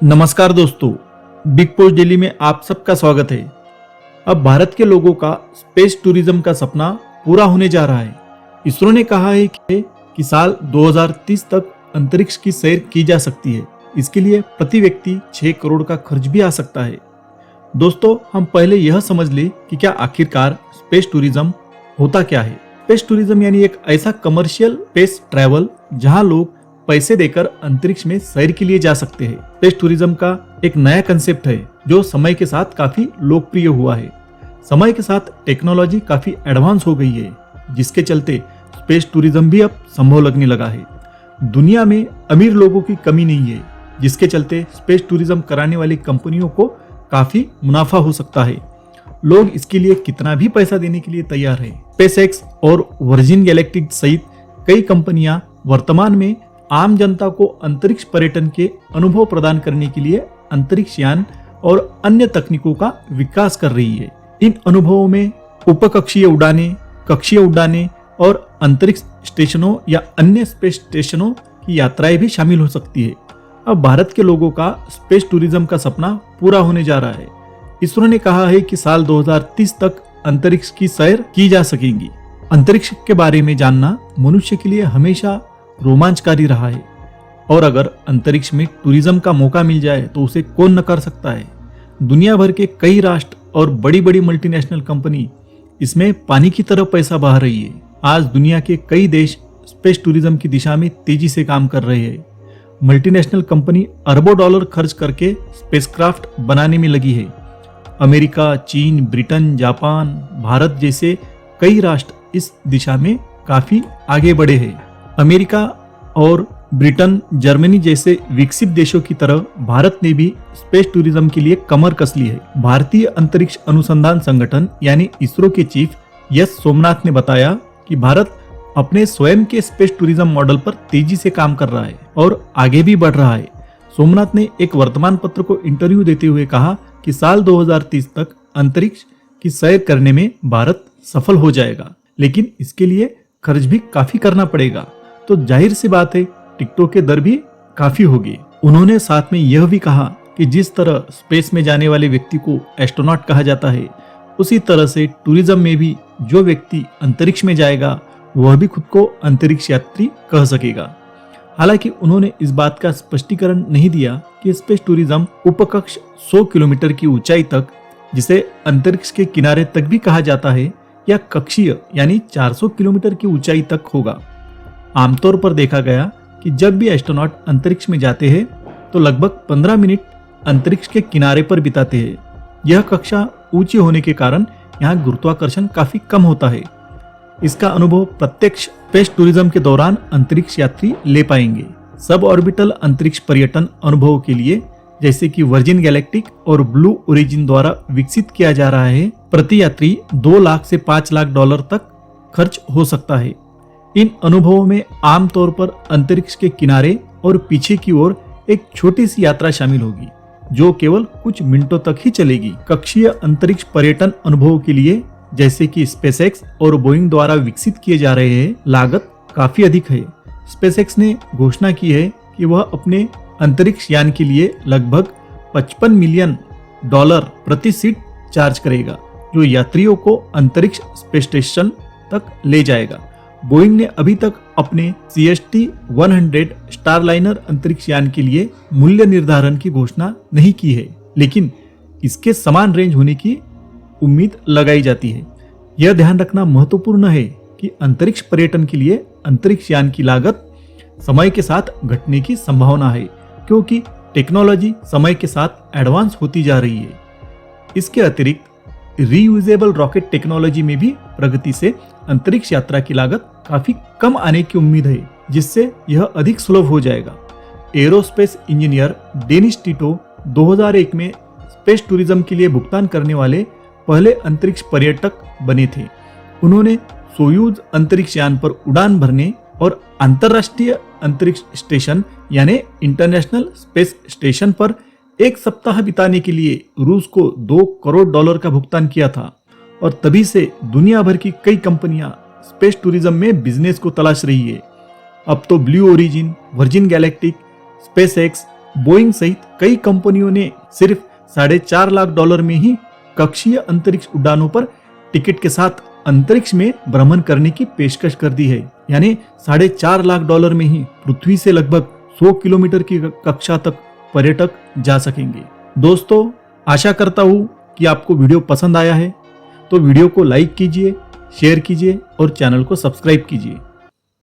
नमस्कार दोस्तों, big post daily में आप सबका स्वागत है। अब भारत के लोगों का स्पेस टूरिज्म का सपना पूरा होने जा रहा है। इसरो ने कहा है कि साल 2030 तक अंतरिक्ष की सैर की जा सकती है। इसके लिए प्रति व्यक्ति 6 करोड़ का खर्च भी आ सकता है। दोस्तों, हम पहले यह समझ ले कि क्या आखिरकार स्पेस टूरिज्म होता क्या है। स्पेस टूरिज्म यानी एक ऐसा कमर्शियल स्पेस ट्रैवल जहां लोग पैसे देकर अंतरिक्ष में सैर के लिए जा सकते हैं। स्पेस टूरिज्म का एक नया कंसेप्ट है जो समय के साथ काफी लोकप्रिय हुआ है। समय के साथ टेक्नोलॉजी काफी एडवांस हो गई है, जिसके चलते स्पेस टूरिज्म भी अब संभव लगने लगा है। दुनिया में अमीर लोगों की कमी नहीं है, जिसके चलते स्पेस टूरिज्म कराने वाली कंपनियों को काफी मुनाफा हो सकता है। लोग इसके लिए कितना भी पैसा देने के लिए तैयार है। स्पेसएक्स और वर्जिन गैलेक्टिक सहित कई कंपनियां वर्तमान में आम जनता को अंतरिक्ष पर्यटन के अनुभव प्रदान करने के लिए अंतरिक्ष यान और अन्य तकनीकों का विकास कर रही है। इन अनुभवों में उपकक्षीय उड़ानें, कक्षीय उड़ानें और अंतरिक्ष स्टेशनों या अन्य स्पेस स्टेशनों की यात्राएं भी शामिल हो सकती है। अब भारत के लोगों का स्पेस टूरिज्म का सपना पूरा होने जा रहा है। इसरो ने कहा है कि साल 2030 तक अंतरिक्ष की सैर की जा सकेगी। अंतरिक्ष के बारे में जानना मनुष्य के लिए हमेशा रोमांचकारी रहा है, और अगर अंतरिक्ष में टूरिज्म का मौका मिल जाए तो उसे कौन न कर सकता है। दुनिया भर के कई राष्ट्र और बड़ी बड़ी मल्टीनेशनल कंपनी इसमें पानी की तरह पैसा बहा रही है। आज दुनिया के कई देश स्पेस टूरिज्म की दिशा में तेजी से काम कर रहे हैं। मल्टीनेशनल कंपनी अरबों डॉलर खर्च करके स्पेसक्राफ्ट बनाने में लगी है। अमेरिका, चीन, ब्रिटेन, जापान, भारत जैसे कई राष्ट्र इस दिशा में काफी आगे बढ़े हैं। अमेरिका और ब्रिटेन, जर्मनी जैसे विकसित देशों की तरह भारत ने भी स्पेस टूरिज्म के लिए कमर कस ली है। भारतीय अंतरिक्ष अनुसंधान संगठन यानी इसरो के चीफ एस सोमनाथ ने बताया कि भारत अपने स्वयं के स्पेस टूरिज्म मॉडल पर तेजी से काम कर रहा है और आगे भी बढ़ रहा है। सोमनाथ ने एक वर्तमान पत्र को इंटरव्यू देते हुए कहा कि साल 2030 तक अंतरिक्ष की सैर करने में भारत सफल हो जाएगा, लेकिन इसके लिए खर्च भी काफी करना पड़ेगा। तो जाहिर सी बात है, टिकटों के दर भी काफी होगी। उन्होंने साथ में यह भी कहा कि जिस तरह स्पेस में जाने वाले व्यक्ति को एस्ट्रोनॉट कहा जाता है, उसी तरह से टूरिज्म में भी जो व्यक्ति अंतरिक्ष में जाएगा वह भी खुद को अंतरिक्ष यात्री कह सकेगा। हालांकि उन्होंने इस बात का स्पष्टीकरण नहीं दिया कि स्पेस टूरिज्म उपकक्ष 100 किलोमीटर की ऊंचाई तक, जिसे अंतरिक्ष के किनारे तक भी कहा जाता है, या कक्षीय यानी 400 किलोमीटर की ऊंचाई तक होगा। आमतौर पर देखा गया कि जब भी एस्ट्रोनॉट अंतरिक्ष में जाते हैं तो लगभग 15 मिनट अंतरिक्ष के किनारे पर बिताते हैं। यह कक्षा ऊंची होने के कारण यहाँ गुरुत्वाकर्षण काफी कम होता है। इसका अनुभव प्रत्यक्ष स्पेस टूरिज्म के दौरान अंतरिक्ष यात्री ले पाएंगे। सब ऑर्बिटल अंतरिक्ष पर्यटन अनुभवों के लिए, जैसे कि वर्जिन गैलेक्टिक और ब्लू ओरिजिन द्वारा विकसित किया जा रहा है, प्रति यात्री 2 लाख से 5 लाख डॉलर तक खर्च हो सकता है। इन अनुभवों में आमतौर पर अंतरिक्ष के किनारे और पीछे की ओर एक छोटी सी यात्रा शामिल होगी, जो केवल कुछ मिनटों तक ही चलेगी। कक्षीय अंतरिक्ष पर्यटन अनुभवों के लिए, जैसे कि स्पेसएक्स और बोइंग द्वारा विकसित किए जा रहे हैं, लागत काफी अधिक है। स्पेसएक्स ने घोषणा की है कि वह अपने अंतरिक्ष यान के लिए लगभग $55 मिलियन प्रति सीट चार्ज करेगा, जो यात्रियों को अंतरिक्ष स्पेस स्टेशन तक ले जाएगा। बोइंग ने अभी तक अपने CST-100 स्टारलाइनर अंतरिक्ष यान के लिए मूल्य निर्धारण की घोषणा नहीं की है, लेकिन इसके समान रेंज होने की उम्मीद लगाई जाती है। यह ध्यान रखना महत्वपूर्ण है कि अंतरिक्ष पर्यटन के लिए अंतरिक्ष यान की लागत समय के साथ घटने की संभावना है, क्योंकि टेक्नोलॉजी समय के साथ एडवांस होती जा रही है। इसके अतिरिक्त रीयूजेबल रॉकेट टेक्नोलॉजी में भी प्रगति से अंतरिक्ष यात्रा की लागत काफी कम आने की उम्मीद है, जिससे यह अधिक सुलभ हो जाएगा। एरोस्पेस इंजीनियर डेनिस टिटो 2001 में स्पेस टूरिज्म के लिए भुगतान करने वाले पहले अंतरिक्ष पर्यटक बने थे। उन्होंने सोयूज अंतरिक्ष यान पर उड़ान भरने और अंतरराष्ट्रीय अंतरिक्ष स्टेशन यानी इंटरनेशनल स्पेस स्टेशन पर 1 सप्ताह बिताने के लिए रूस को $2 करोड़ का भुगतान किया था, और तभी से दुनिया भर की कई कंपनियां स्पेस टूरिज्म में बिजनेस को तलाश रही है। अब तो blue origin, virgin galactic, SpaceX Boeing सहित कई कंपनियों ने सिर्फ $4.5 लाख में ही कक्षीय अंतरिक्ष उड़ानों पर टिकट के साथ अंतरिक्ष में भ्रमण करने की पेशकश कर दी है। यानी $4.5 लाख में ही पृथ्वी से लगभग 100 किलोमीटर की कक्षा तक पर्यटक जा सकेंगे। दोस्तों, आशा करता हूं कि आपको वीडियो पसंद आया है, तो वीडियो को लाइक कीजिए, शेयर कीजिए और चैनल को सब्सक्राइब कीजिए।